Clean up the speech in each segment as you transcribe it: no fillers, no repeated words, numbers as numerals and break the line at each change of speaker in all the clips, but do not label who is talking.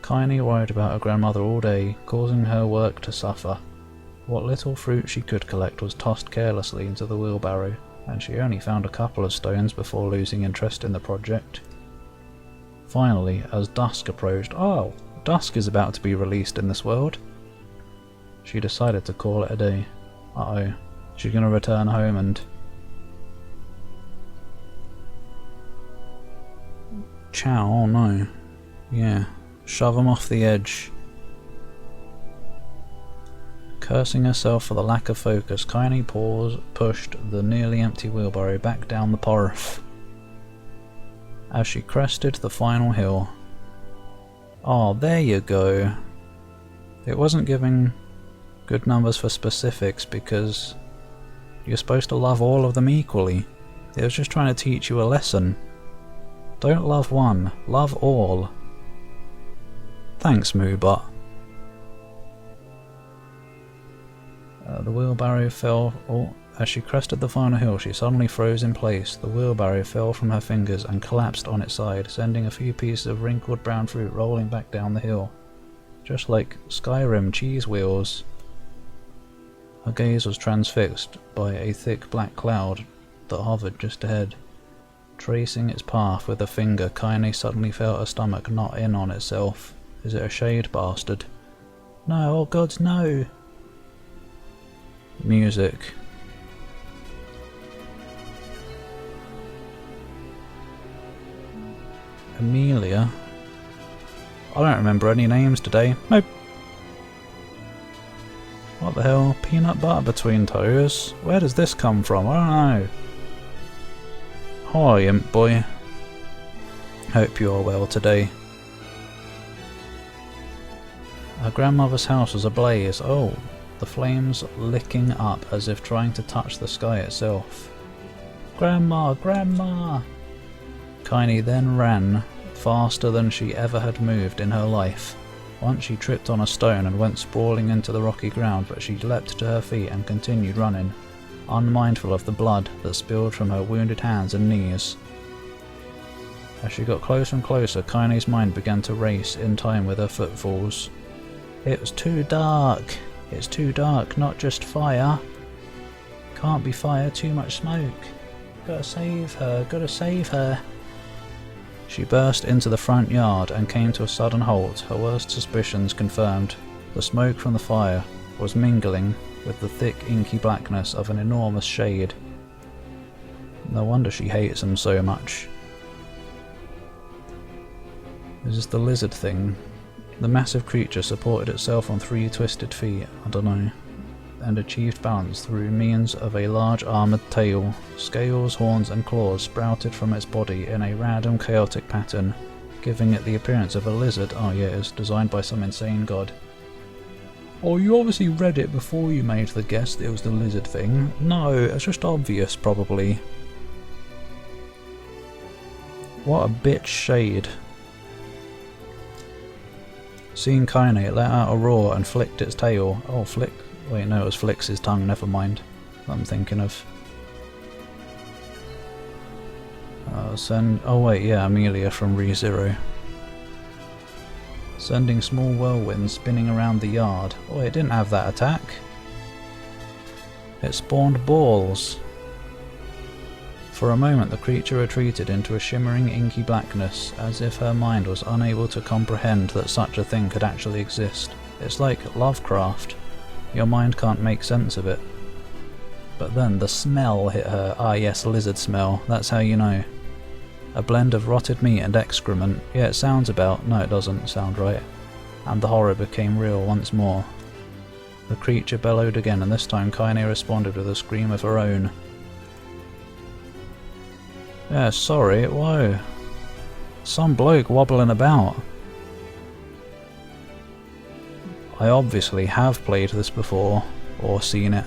Kaini worried about her grandmother all day, causing her work to suffer. What little fruit she could collect was tossed carelessly into the wheelbarrow, and she only found a couple of stones before losing interest in the project. Finally, as dusk approached— oh! Dusk is about to be released in this world. She decided to call it a day. Uh-oh. She's gonna return home and... chow, oh no. Yeah. Shove him off the edge. Cursing herself for the lack of focus, Kaini pushed the nearly empty wheelbarrow back down the path. As she crested the final hill... oh, there you go. It wasn't giving good numbers for specifics because you're supposed to love all of them equally. It was just trying to teach you a lesson. Don't love one, love all. Thanks, Moobot. The wheelbarrow fell... oh, as she crested the final hill, she suddenly froze in place. The wheelbarrow fell from her fingers and collapsed on its side, sending a few pieces of wrinkled brown fruit rolling back down the hill. Just like Skyrim cheese wheels. Her gaze was transfixed by a thick black cloud that hovered just ahead. Tracing its path with a finger, Kaini suddenly felt her stomach knot in on itself. Is it a shade bastard? No, oh gods, no! Music. Amelia? I don't remember any names today. Nope. What the hell? Peanut butter between toes? Where does this come from? I don't know. Hi, imp boy. Hope you are well today. Her grandmother's house was ablaze. Oh, the flames licking up as if trying to touch the sky itself. Grandma! Grandma! Kaini then ran faster than she ever had moved in her life. Once she tripped on a stone and went sprawling into the rocky ground, but she leapt to her feet and continued running, unmindful of the blood that spilled from her wounded hands and knees. As she got closer and closer, Kaini's mind began to race in time with her footfalls. It was too dark. It's too dark, not just fire. Can't be fire, too much smoke. Gotta save her, gotta save her. She burst into the front yard and came to a sudden halt, her worst suspicions confirmed. The smoke from the fire was mingling with the thick inky blackness of an enormous shade. No wonder she hates them so much. Is this the lizard thing? The massive creature supported itself on 3 twisted feet, I don't know, and achieved balance through means of a large armoured tail. Scales, horns and claws sprouted from its body in a random chaotic pattern, giving it the appearance of a lizard. Oh yeah, it's designed by some insane god. Oh, you obviously read it before you made the guess that it was the lizard thing. No, it's just obvious, probably. What a bitch shade. Seeing Kaini, it let out a roar and flicked its tail. Oh, flick. Wait, no, it was flicks his tongue, never mind. I'm thinking of. Oh wait, yeah, Amelia from ReZero. Sending small whirlwinds spinning around the yard. Oh, it didn't have that attack. It spawned balls. For a moment the creature retreated into a shimmering inky blackness, as if her mind was unable to comprehend that such a thing could actually exist. It's like Lovecraft. Your mind can't make sense of it. But then the smell hit her. Ah yes, lizard smell. That's how you know. A blend of rotted meat and excrement. Yeah, it sounds about... no, it doesn't sound right. And the horror became real once more. The creature bellowed again, and this time Kaini responded with a scream of her own. Yeah, sorry, whoa. Some bloke wobbling about. I obviously have played this before, or seen it.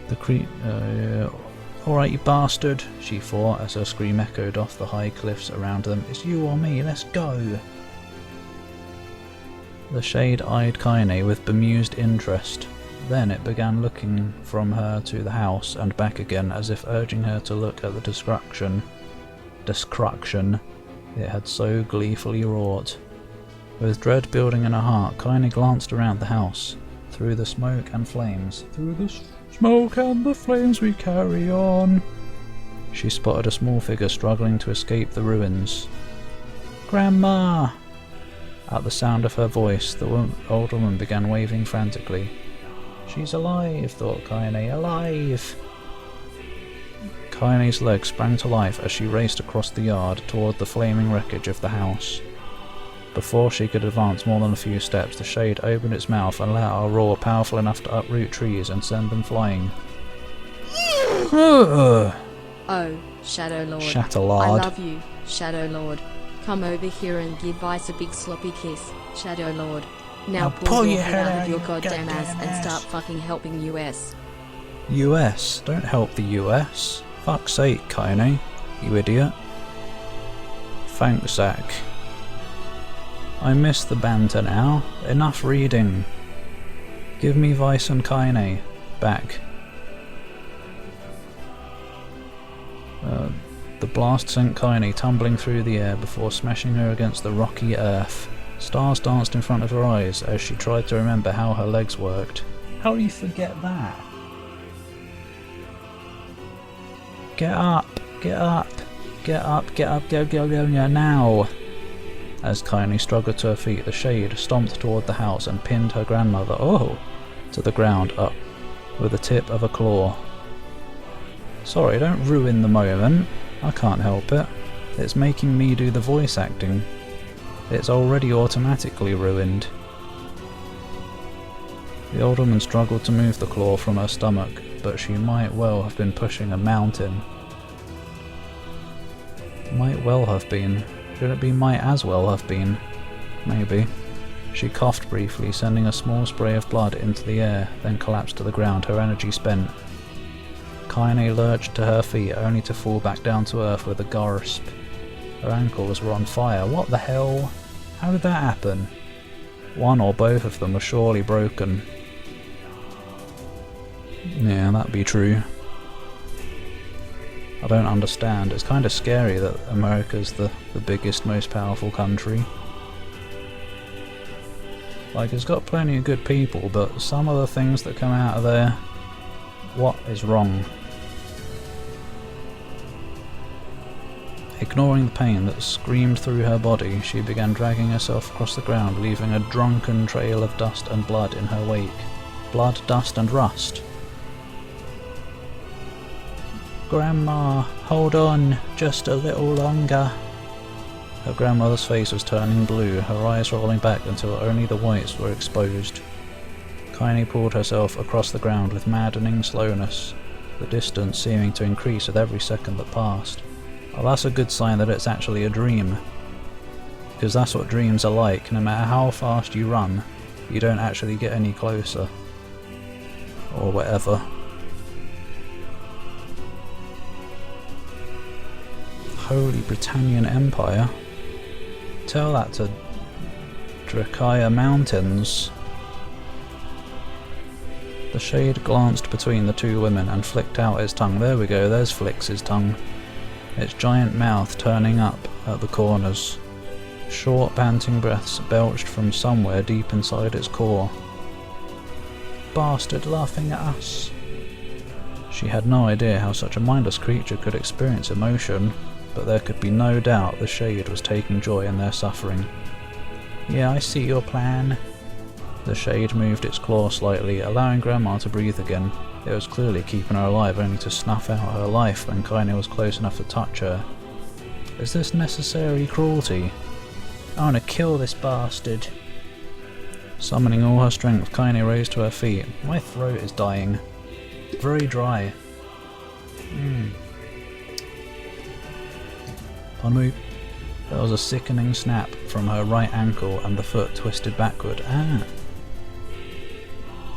The alright, you bastard, she thought as her scream echoed off the high cliffs around them. It's you or me, let's go! The shade eyed Kaini with bemused interest. Then it began looking from her to the house and back again, as if urging her to look at the destruction it had so gleefully wrought. With dread building in her heart, Kaine glanced around the house. Through the smoke and flames. Through the smoke and the flames we carry on. She spotted a small figure struggling to escape the ruins. Grandma! At the sound of her voice, the old woman began waving frantically. She's alive, thought Kaine. Alive! Kaine's legs sprang to life as she raced across the yard toward the flaming wreckage of the house. Before she could advance more than a few steps, the shade opened its mouth and let out a roar powerful enough to uproot trees and send them flying.
Oh, Shadow Lord.
Shatterlord.
I love you, Shadow Lord. Come over here and give Vice a big sloppy kiss, Shadow Lord. Now pull your head out of your goddamn ass and start fucking helping US.
US? Don't help the US. Fuck's sake, Kaine, you idiot. Thanks, Zach. I miss the banter now. Enough reading. Give me Vice and Kaine back. The blast sent Kaine tumbling through the air before smashing her against the rocky earth. Stars danced in front of her eyes as she tried to remember how her legs worked. How do you forget that? Get up! Get up! Get up! Get up! Go! Go! Go! Now! As Kaine struggled to her feet, the shade stomped toward the house and pinned her grandmother, to the ground up with the tip of a claw. Sorry, don't ruin the moment. I can't help it. It's making me do the voice acting. It's already automatically ruined. The old woman struggled to move the claw from her stomach, but she might well have been pushing a mountain. Might well have been. Should it be might as well have been? Maybe. She coughed briefly, sending a small spray of blood into the air, then collapsed to the ground, her energy spent. Kaine lurched to her feet, only to fall back down to earth with a gasp. Her ankles were on fire. What the hell? How did that happen? One or both of them were surely broken. Yeah, that'd be true. I don't understand. It's kind of scary that America's the biggest, most powerful country. Like, it's got plenty of good people, but some of the things that come out of there... What is wrong? Ignoring the pain that screamed through her body, she began dragging herself across the ground, leaving a drunken trail of dust and blood in her wake. Blood, dust and rust. Grandma, hold on, just a little longer. Her grandmother's face was turning blue, her eyes rolling back until only the whites were exposed. Kaine pulled herself across the ground with maddening slowness, the distance seeming to increase with every second that passed. Well, that's a good sign that it's actually a dream. Because that's what dreams are like. No matter how fast you run, you don't actually get any closer. Or whatever. Holy Britannian Empire. Tell that to Drakaya Mountains. The shade glanced between the two women and flicked out its tongue. There we go, there's Flix's tongue. Its giant mouth turning up at the corners. Short panting breaths belched from somewhere deep inside its core. Bastard laughing at us. She had no idea how such a mindless creature could experience emotion, but there could be no doubt the shade was taking joy in their suffering. Yeah, I see your plan. The shade moved its claw slightly, allowing Grandma to breathe again. It was clearly keeping her alive, only to snuff out her life when Kaine was close enough to touch her. Is this necessary cruelty? I want to kill this bastard. Summoning all her strength, Kaine rose to her feet. My throat is dying. Very dry. Pardon me. There was a sickening snap from her right ankle and the foot twisted backward.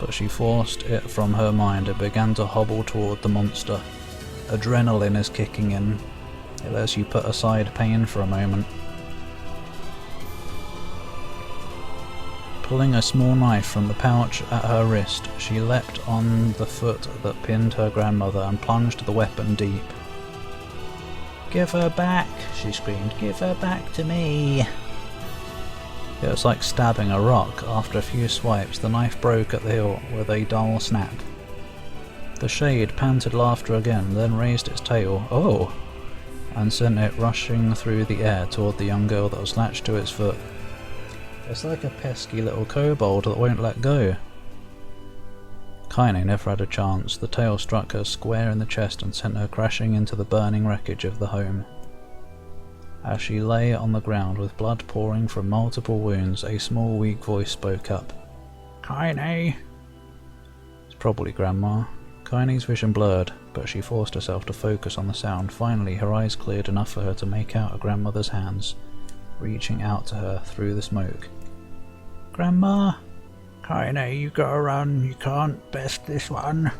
But she forced it from her mind and began to hobble toward the monster. Adrenaline is kicking in. It lets you put aside pain for a moment. Pulling a small knife from the pouch at her wrist, she leapt on the foot that pinned her grandmother and plunged the weapon deep. Give her back, she screamed. Give her back to me. It was like stabbing a rock. After a few swipes, the knife broke at the hilt with a dull snap. The shade panted laughter again, then raised its tail, oh, and sent it rushing through the air toward the young girl that was latched to its foot. It's like a pesky little kobold that won't let go. Kaine never had a chance. The tail struck her square in the chest and sent her crashing into the burning wreckage of the home. As she lay on the ground with blood pouring from multiple wounds, a small weak voice spoke up. Kaine! It's probably Grandma. Kaine's vision blurred, but she forced herself to focus on the sound. Finally, her eyes cleared enough for her to make out her grandmother's hands, reaching out to her through the smoke. Grandma! Kaine, you gotta run, you can't best this one.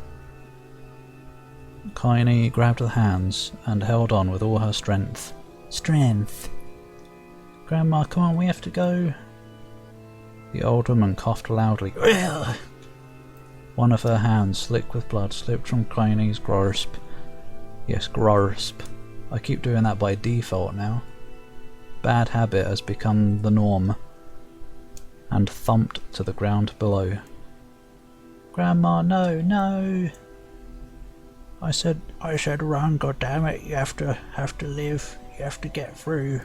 Kaine grabbed the hands and held on with all her strength. Strength! Grandma, come on, we have to go. The old woman coughed loudly. Ugh. One of her hands, slick with blood, slipped from Kaine's grasp. Yes, grasp. I keep doing that by default now. Bad habit has become the norm. And thumped to the ground below. Grandma, no, no! I said run, goddammit, you have to live, you have to get through.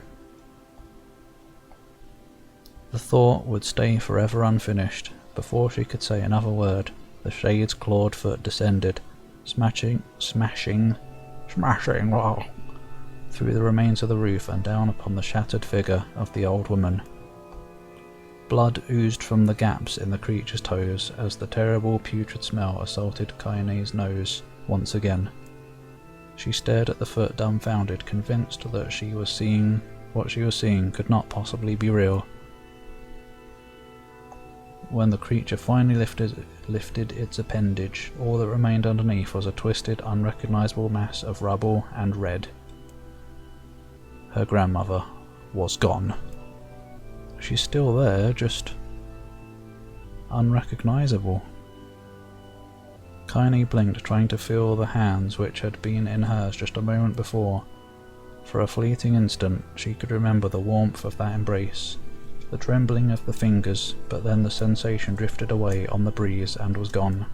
The thought would stay forever unfinished. Before she could say another word, the shade's clawed foot descended, smashing through the remains of the roof and down upon the shattered figure of the old woman. Blood oozed from the gaps in the creature's toes as the terrible putrid smell assaulted Kaine's nose once again. She stared at the foot dumbfounded, convinced that what she was seeing could not possibly be real. When the creature finally lifted its appendage, all that remained underneath was a twisted, unrecognizable mass of rubble and red. Her grandmother was gone. She's still there, just unrecognizable. Kaine blinked, trying to feel the hands which had been in hers just a moment before. For a fleeting instant, she could remember the warmth of that embrace, the trembling of the fingers, but then the sensation drifted away on the breeze and was gone.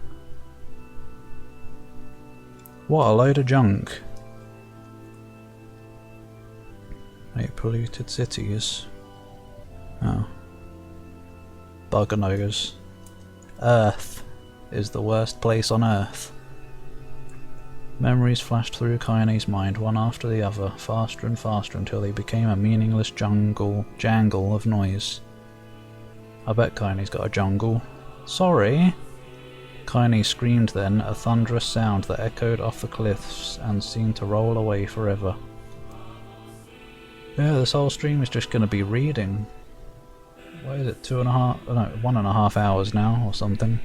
What a load of junk! 8 polluted cities. Oh. Bugger-nose. Earth is the worst place on Earth. Memories flashed through Kaine's mind one after the other, faster and faster until they became a meaningless jangle of noise. I bet Kaine's got a jungle. Sorry! Kaine screamed then, a thunderous sound that echoed off the cliffs and seemed to roll away forever. Yeah, this whole stream is just going to be reading. What is it, 1.5 hours now or something?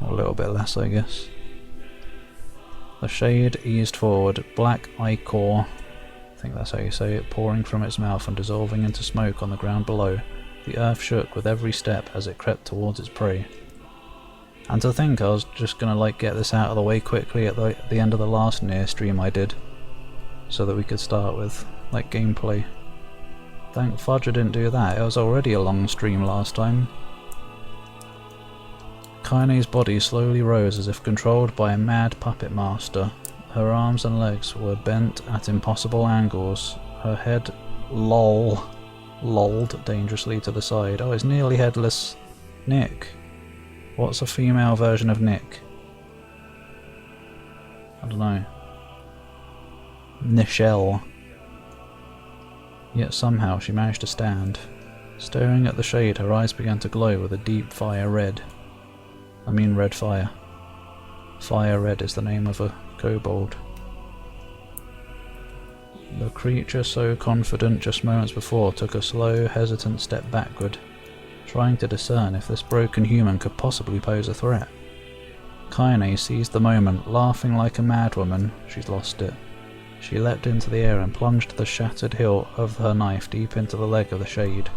Or a little bit less, I guess. The shade eased forward, black ichor, I think that's how you say it, pouring from its mouth and dissolving into smoke on the ground below. The earth shook with every step as it crept towards its prey. And to think I was just gonna get this out of the way quickly at the end of the last NieR stream I did, so that we could start with gameplay. Thank fudge I didn't do that, it was already a long stream last time. Kaine's body slowly rose as if controlled by a mad puppet master. Her arms and legs were bent at impossible angles. Her head lolled dangerously to the side. Oh, it's nearly headless Nick. What's a female version of Nick? I don't know. Nichelle. Yet somehow she managed to stand. Staring at the shade, her eyes began to glow with a deep fire red. I mean red fire. Fire red is the name of a kobold. The creature, so confident just moments before, took a slow, hesitant step backward, trying to discern if this broken human could possibly pose a threat. Kaine seized the moment, laughing like a madwoman. She'd lost it. She leapt into the air and plunged the shattered hilt of her knife deep into the leg of the shade.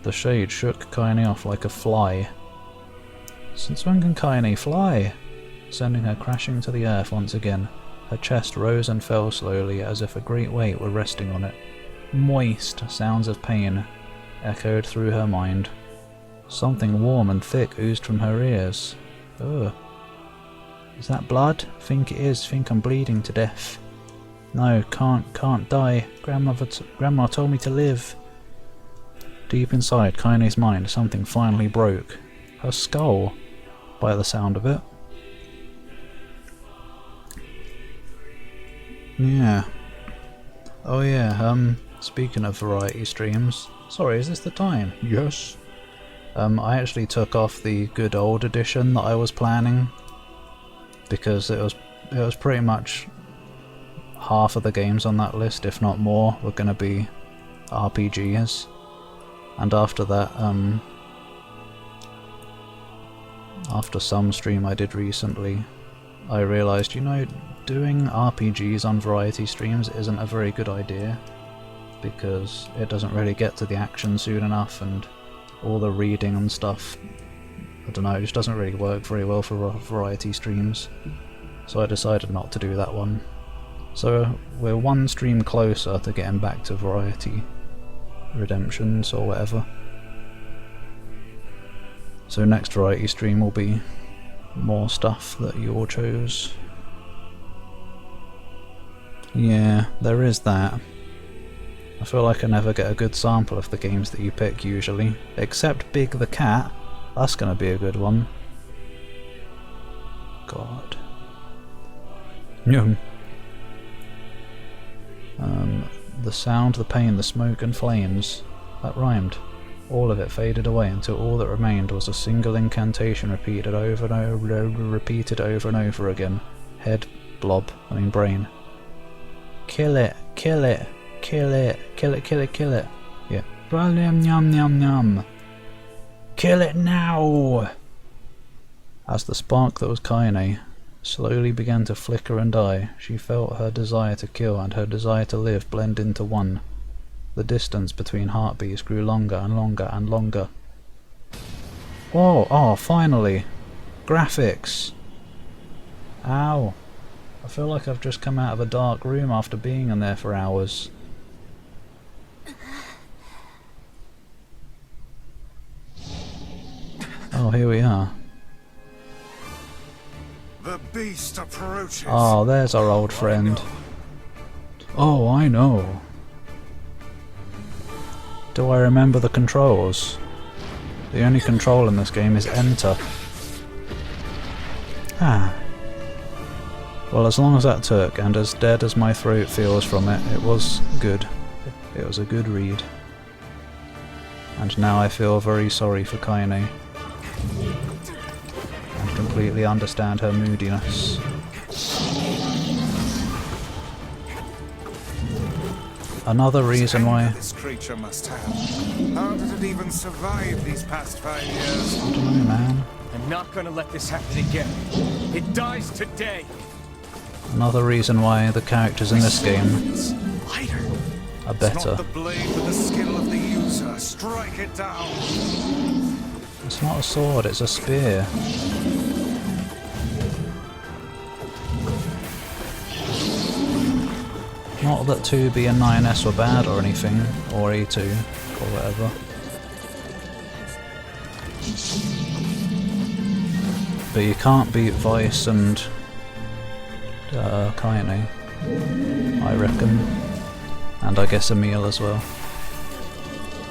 The shade shook Kaine off like a fly. Since when can Kaine fly? Sending her crashing to the earth once again. Her chest rose and fell slowly, as if a great weight were resting on it. Moist sounds of pain echoed through her mind. Something warm and thick oozed from her ears. Ugh. Is that blood? Think it is. Think I'm bleeding to death. No, can't die. Grandma told me to live. Deep inside Kaine's mind, something finally broke. Her skull, by the sound of it. Yeah. Oh yeah, speaking of variety streams. Sorry, is this the time? Yes. I actually took off the good old edition that I was planning, because it was pretty much half of the games on that list, if not more, were going to be RPGs. And after that, after some stream I did recently, I realised, you know, doing RPGs on variety streams isn't a very good idea, because it doesn't really get to the action soon enough, and all the reading and stuff, I don't know, it just doesn't really work very well for variety streams. So I decided not to do that one. So we're one stream closer to getting back to variety redemptions or whatever. So next variety stream will be more stuff that you all chose. Yeah, there is that. I feel like I never get a good sample of the games that you pick usually, except Big the Cat. That's gonna be a good one. God. Yum. The sound, the pain, the smoke and flames. That rhymed. All of it faded away until all that remained was a single incantation repeated over and over again. Head, brain. Kill it, kill it, kill it, kill it, kill it, kill it. Yeah. Yum yum yum yum. Kill it now! As the spark that was Kaine slowly began to flicker and die, she felt her desire to kill and her desire to live blend into one. The distance between heartbeats grew longer and longer and longer. Whoa, oh, finally! Graphics! Ow! I feel like I've just come out of a dark room after being in there for hours. Oh, here we are.
The beast approaches.
Oh, there's our old friend. Oh, I know. Do I remember the controls? The only control in this game is enter. Ah. Well, as long as that took, and as dead as my throat feels from it, it was good. It was a good read. And now I feel very sorry for Kaine. And completely understand her moodiness. Another reason why...
This creature must have. How did it even survive these past 5 years?
I don't know, man.
I'm not gonna let this happen again. It dies today.
Another reason why the characters in this game are
It's
better.
not the blade but the skill of the user. Strike it down.
It's not a sword, it's a spear. Not that 2B and 9S were bad or anything, or A2, or whatever. But you can't beat Vice and Kaine, I reckon. And I guess Emil as well.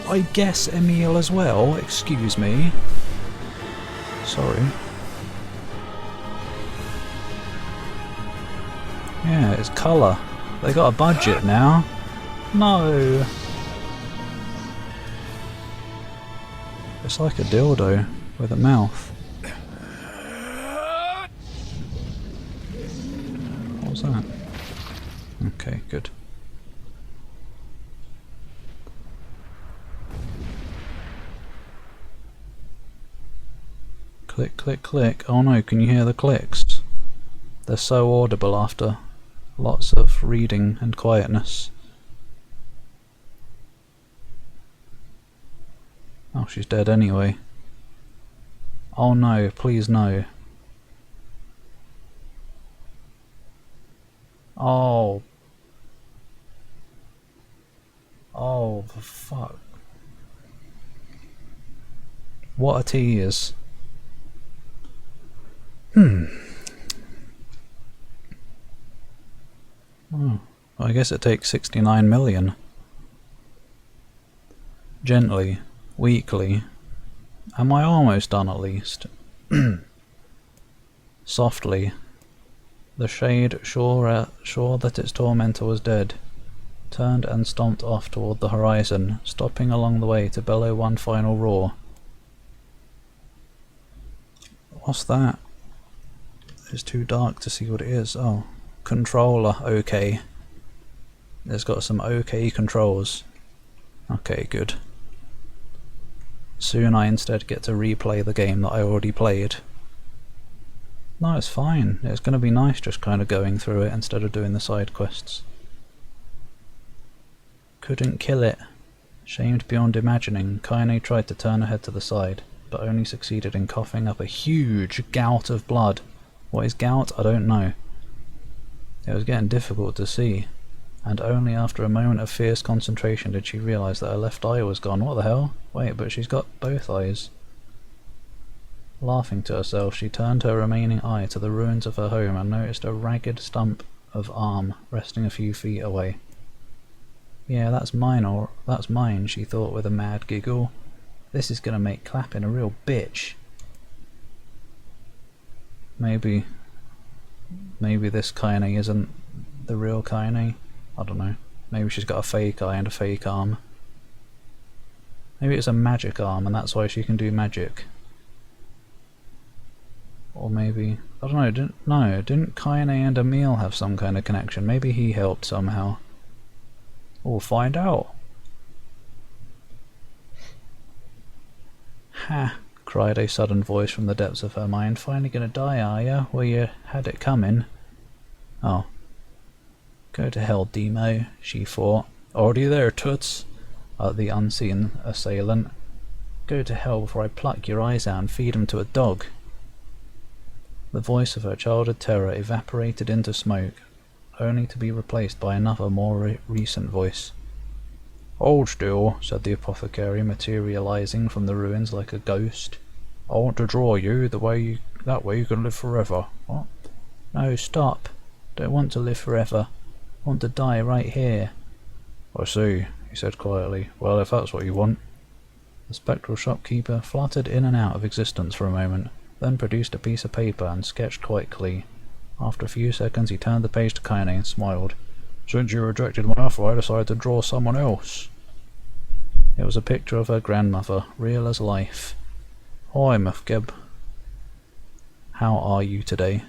I guess Emil as well? Excuse me. Sorry. Yeah, it's colour. They got a budget now. No. It's like a dildo with a mouth. What was that? Okay, good. Click, click, click. Oh no, can you hear the clicks? They're so audible after lots of reading and quietness. Oh, she's dead anyway. Oh no, please no. What a tease. Oh, I guess it takes 69 million. Gently, weakly. Am I almost done at least? Softly. The shade, sure that its tormentor was dead, turned and stomped off toward the horizon, stopping along the way to bellow one final roar. What's that? It's too dark to see what it is. Oh, controller, okay. It's got some okay controls. Okay, good. Soon I instead get to replay the game that I already played. No, it's fine. It's going to be nice just kind of going through it instead of doing the side quests. Couldn't kill it. Shamed beyond imagining, Kaine tried to turn her head to the side, but only succeeded in coughing up a huge gout of blood. What is gout? I don't know. It was getting difficult to see, and only after a moment of fierce concentration did she realise that her left eye was gone. What the hell? Wait, but she's got both eyes. Laughing to herself, she turned her remaining eye to the ruins of her home and noticed a ragged stump of arm resting a few feet away. Yeah, that's mine, or that's mine, she thought with a mad giggle. This is gonna make clapping a real bitch. Maybe this Kaine isn't the real Kaine. I don't know. Maybe she's got a fake eye and a fake arm. Maybe it's a magic arm and that's why she can do magic. Or maybe, I don't know, didn't Kaine and Emil have some kind of connection? Maybe he helped somehow. We'll find out. Ha! Cried a sudden voice from the depths of her mind. Finally gonna die, are ya? Well, you had it coming. Oh. Go to hell, Demo, she thought. Already there, toots, the unseen assailant. Go to hell before I pluck your eyes out and feed 'em to a dog. The voice of her childhood terror evaporated into smoke, only to be replaced by another, more recent voice. Hold still, said the apothecary, materializing from the ruins like a ghost. I want to draw you that way you can live forever. What? No, stop. Don't want to live forever. I want to die right here. I see, he said quietly. Well, if that's what you want. The spectral shopkeeper fluttered in and out of existence for a moment, then produced a piece of paper and sketched quickly. After a few seconds he turned the page to Kaine and smiled. Since you rejected my offer, I decided to draw someone else. It was a picture of her grandmother, real as life. Hi, Mufgeb. How are you today?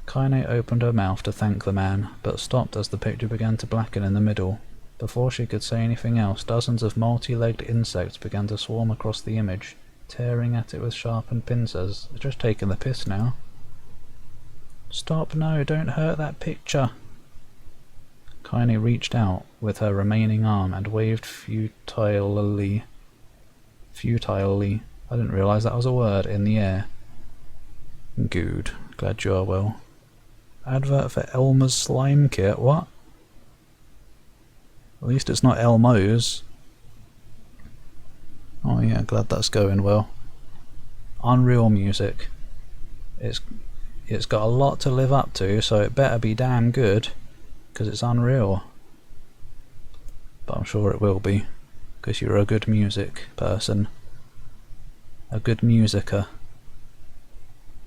Kaine opened her mouth to thank the man, but stopped as the picture began to blacken in the middle. Before she could say anything else, dozens of multi-legged insects began to swarm across the image, tearing at it with sharpened pincers. It's just taking the piss now. Stop, no, don't hurt that picture. Kaine reached out with her remaining arm and waved futilely. I didn't realise that was a word, in the air. Good, glad you are well. Advert for Elmer's slime kit, what? At least it's not Elmo's. Oh yeah, glad that's going well. Unreal music. It's got a lot to live up to, so it better be damn good, because it's Unreal. But I'm sure it will be, because you're a good music person. A good musicer.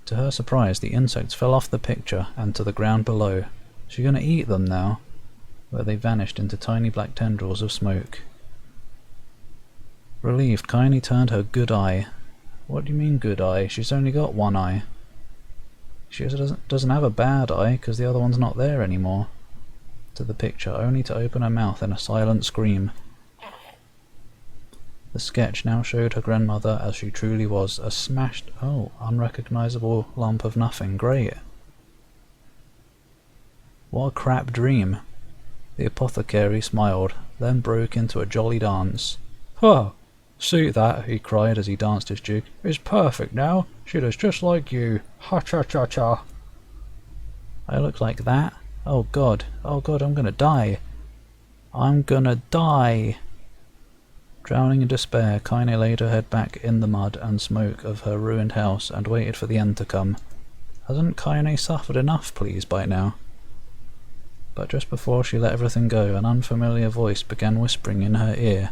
To her surprise, the insects fell off the picture and to the ground below. She's gonna eat them now, where they vanished into tiny black tendrils of smoke. Relieved, Kaine turned her good eye. What do you mean good eye? She's only got one eye. She doesn't have a bad eye, because the other one's not there anymore. To the picture, only to open her mouth in a silent scream. The sketch now showed her grandmother as she truly was, a smashed, unrecognisable lump of nothing. Great. What a crap dream. The apothecary smiled, then broke into a jolly dance. "Huh! See that?" he cried as he danced his jig. "It's perfect now. She does just like you. Ha-cha-cha-cha." I look like that? Oh god, I'm gonna die. I'm gonna die. Drowning in despair, Kaine laid her head back in the mud and smoke of her ruined house and waited for the end to come. Hasn't Kaine suffered enough, please, by now? But just before she let everything go, an unfamiliar voice began whispering in her ear.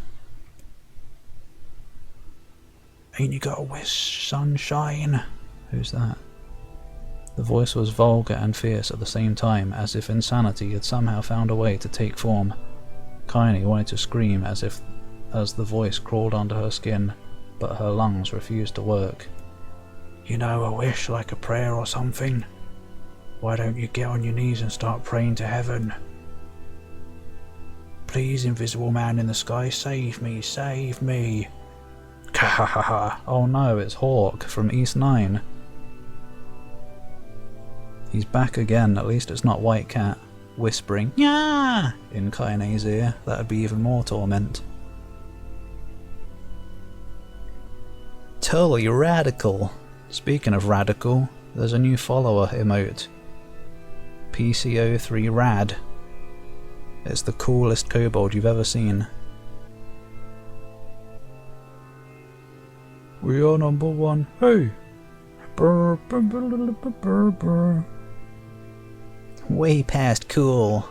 Ain't you got a wish, sunshine? Who's that? The voice was vulgar and fierce at the same time, as if insanity had somehow found a way to take form. Kaine wanted to scream as the voice crawled under her skin, but her lungs refused to work. You know, a wish like a prayer or something? Why don't you get on your knees and start praying to heaven? Please, invisible man in the sky, save me, save me. Kahahaha. Oh no, it's Hawk from East 9. He's back again, at least it's not White Cat, whispering, "Yeah!" in Kaine's ear. That'd be even more torment. Totally radical. Speaking of radical, there's a new follower emote. PCO3 Rad. It's the coolest kobold you've ever seen. We are number one. Hey! Brr, brr, brr, brr, brr, brr. Way past cool.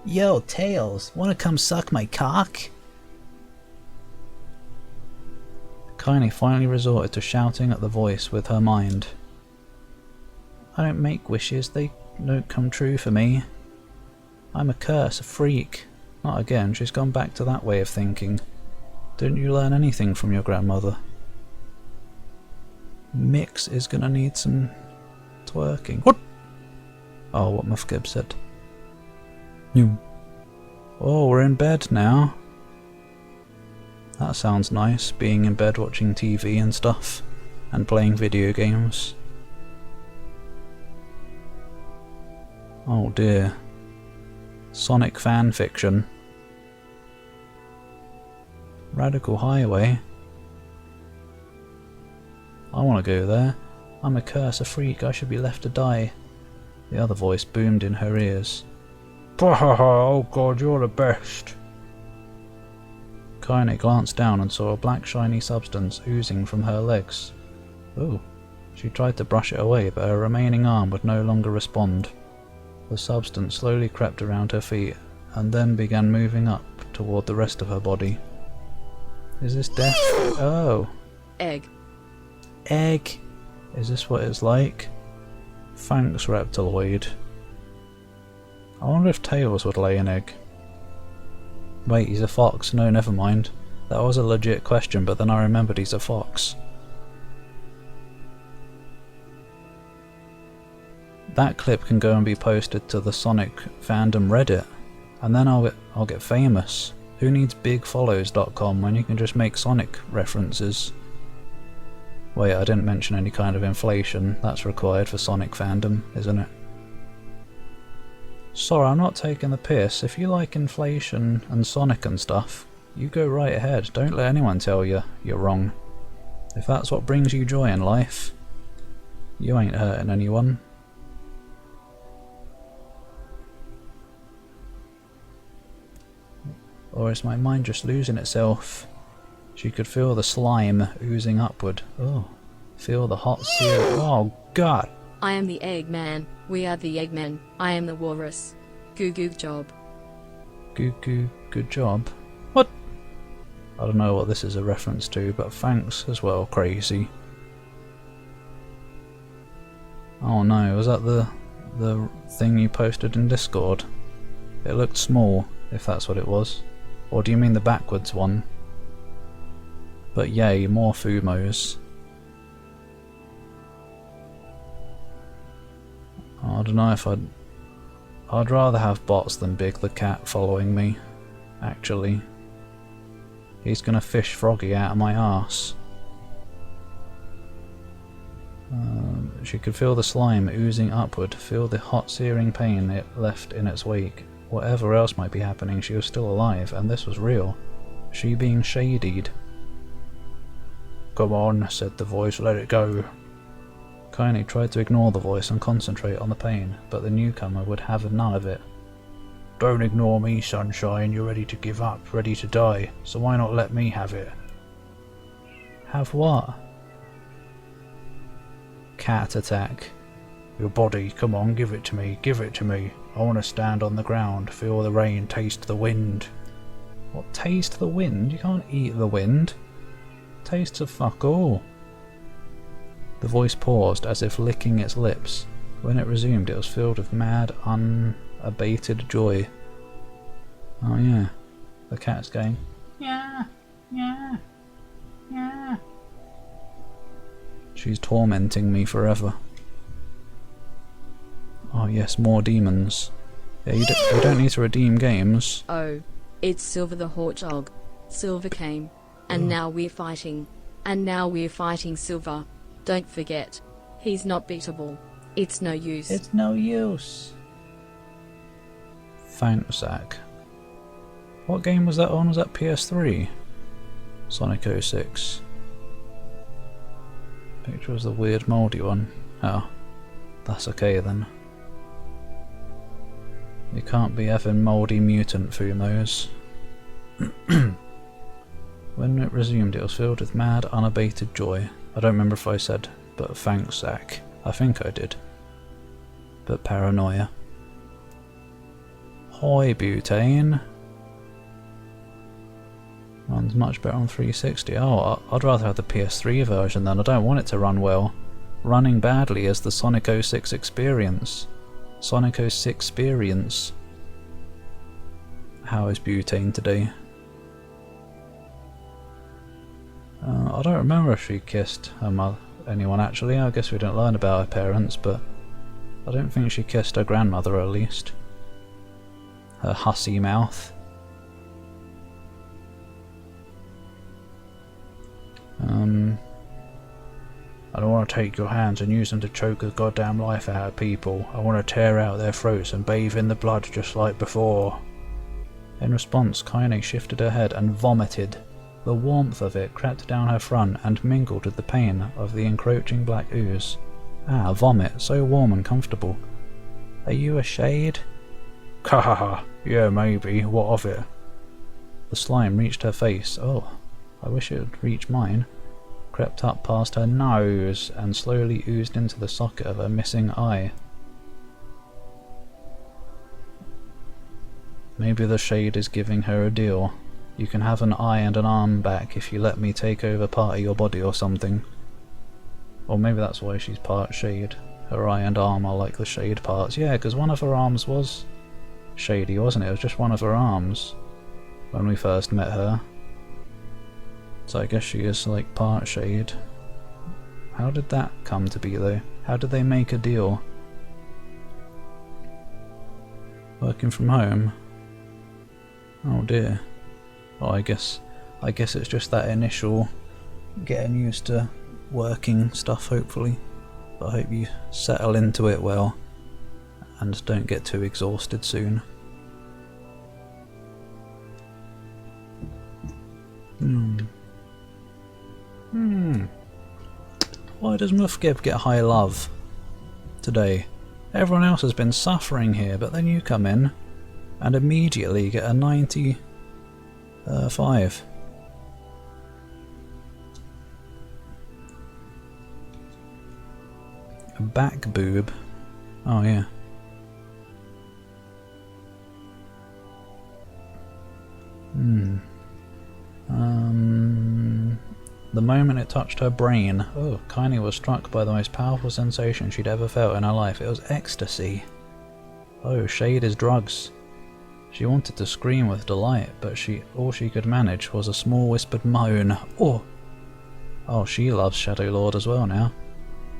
Yo, Tails, wanna come suck my cock? Kaine finally resorted to shouting at the voice with her mind. I don't make wishes, they don't come true for me. I'm a curse, a freak. Not again, she's gone back to that way of thinking. Didn't you learn anything from your grandmother? Mix is gonna need some twerking. What? Oh, what Mufgib said. Oh, we're in bed now. That sounds nice, being in bed watching TV and stuff, and playing video games. Oh dear. Sonic fan fiction. Radical Highway. I want to go there. I'm a curse, a freak, I should be left to die. The other voice boomed in her ears. Oh god, you're the best. Kaine glanced down and saw a black shiny substance oozing from her legs. Oh. She tried to brush it away, but her remaining arm would no longer respond. The substance slowly crept around her feet, and then began moving up toward the rest of her body. Is this death? Oh.
Egg.
Egg? Is this what it's like? Thanks, Reptiloid. I wonder if Tails would lay an egg. Wait, he's a fox. No, never mind. That was a legit question, but then I remembered he's a fox. That clip can go and be posted to the Sonic fandom Reddit, and then I'll get famous. Who needs bigfollows.com when you can just make Sonic references? Wait, I didn't mention any kind of inflation. That's required for Sonic fandom, isn't it? Sorry, I'm not taking the piss. If you like inflation and Sonic and stuff, you go right ahead. Don't let anyone tell you you're wrong. If that's what brings you joy in life, you ain't hurting anyone. Or is my mind just losing itself? She could feel the slime oozing upward. Oh, feel the hot syrup. Oh god!
I am the Eggman. We are the Eggmen. I am the walrus. Goo goo job.
Goo goo, good job. What? I don't know what this is a reference to, but thanks as well, crazy. Oh no, was that the thing you posted in Discord? It looked small, if that's what it was. Or do you mean the backwards one? But yay, more Fumos. I don't know if I'd rather have bots than Big the Cat following me, actually. He's gonna fish Froggy out of my arse. She could feel the slime oozing upward, feel the hot searing pain it left in its wake. Whatever else might be happening, she was still alive, and this was real. She being shadied. Come on, said the voice, let it go. Kaine tried to ignore the voice and concentrate on the pain, but the newcomer would have none of it. Don't ignore me, sunshine. You're ready to give up, ready to die. So why not let me have it? Have what? Cat attack. Your body, come on, give it to me, give it to me. I want to stand on the ground, feel the rain, taste the wind. What, taste the wind? You can't eat the wind. Tastes of fuck all. The voice paused, as if licking its lips. When it resumed, it was filled with mad, unabated joy. Oh yeah, the cat's going, yeah, yeah, yeah. She's tormenting me forever. Oh yes, more demons. Yeah, you don't need to redeem games.
Oh, it's Silver the Hedgehog. Silver came, and now we're fighting. And now we're fighting Silver. Don't forget, he's not beatable. It's no use.
It's no use. Thanks, Zach. What game was that on? Was that PS3? Sonic 06. Picture was the weird mouldy one. Oh, that's okay then. You can't be effing mouldy mutant, Fumos. When it resumed, it was filled with mad, unabated joy. I don't remember if I said, but thanks, Zach. I think I did. But paranoia. Hoi, butane. Runs much better on 360. Oh, I'd rather have the PS3 version then. I don't want it to run well. Running badly is the Sonic 06 experience. Sonic 06 experience. How is butane today? I don't remember if she kissed her mother, anyone actually. I guess we didn't learn about her parents, but I don't think she kissed her grandmother at least. Her hussy mouth. I don't want to take your hands and use them to choke the goddamn life out of people. I want to tear out their throats and bathe in the blood just like before. In response, Kaine shifted her head and vomited. The warmth of it crept down her front and mingled with the pain of the encroaching black ooze. Ah, vomit, so warm and comfortable. Are you a shade? Kahaha, yeah maybe, what of it? The slime reached her face. Oh, I wish it would reach mine. Crept up past her nose and slowly oozed into the socket of her missing eye. Maybe the shade is giving her a deal. You can have an eye and an arm back if you let me take over part of your body or something. Or maybe that's why she's part shade. Her eye and arm are like the shade parts. Yeah, because one of her arms was shady, wasn't it? It was just one of her arms when we first met her. So I guess she is like part shade. How did that come to be though? How did they make a deal? Working from home? Oh dear. Oh, I guess it's just that initial getting used to working stuff, hopefully. But I hope you settle into it well and don't get too exhausted soon. Why does Mufgib get high love today? Everyone else has been suffering here, but then you come in and immediately get a 95. A back boob. Oh yeah. The moment it touched her brain, oh, Kaine was struck by the most powerful sensation she'd ever felt in her life. It was ecstasy. Oh, shade is drugs. She wanted to scream with delight, but all she could manage was a small whispered moan. Oh! Oh, she loves Shadow Lord as well now.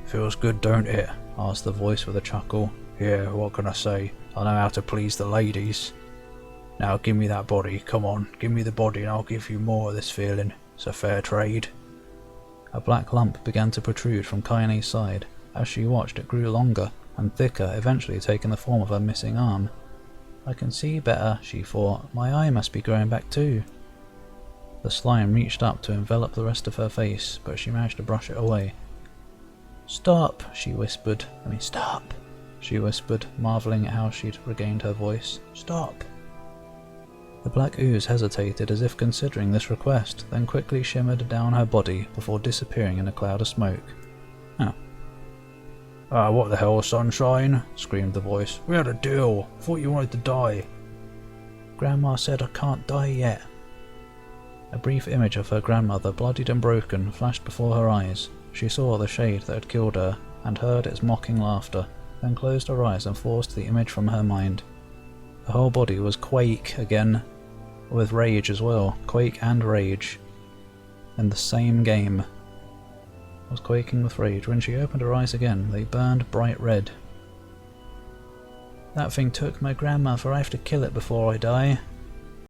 Feels good, don't it? Asked the voice with a chuckle. Yeah, what can I say? I know how to please the ladies. Now give me that body, come on, give me the body and I'll give you more of this feeling. It's a fair trade. A black lump began to protrude from Kaine's side. As she watched, it grew longer and thicker, eventually taking the form of her missing arm. I can see better, she thought. My eye must be growing back too. The slime reached up to envelop the rest of her face, but she managed to brush it away. Stop, she whispered. Stop, she whispered, marvelling at how she'd regained her voice. Stop. The black ooze hesitated as if considering this request, then quickly shimmered down her body before disappearing in a cloud of smoke. Oh. "Ah, what the hell, sunshine?" screamed the voice. "We had a deal. Thought you wanted to die." "Grandma said I can't die yet." A brief image of her grandmother, bloodied and broken, flashed before her eyes. She saw the shade that had killed her, and heard its mocking laughter, then closed her eyes and forced the image from her mind. Her whole body was quake again, with rage as well. Quake and rage. In the same game. Was quaking with rage. When she opened her eyes again, they burned bright red. "That thing took my grandma, for I have to kill it before I die."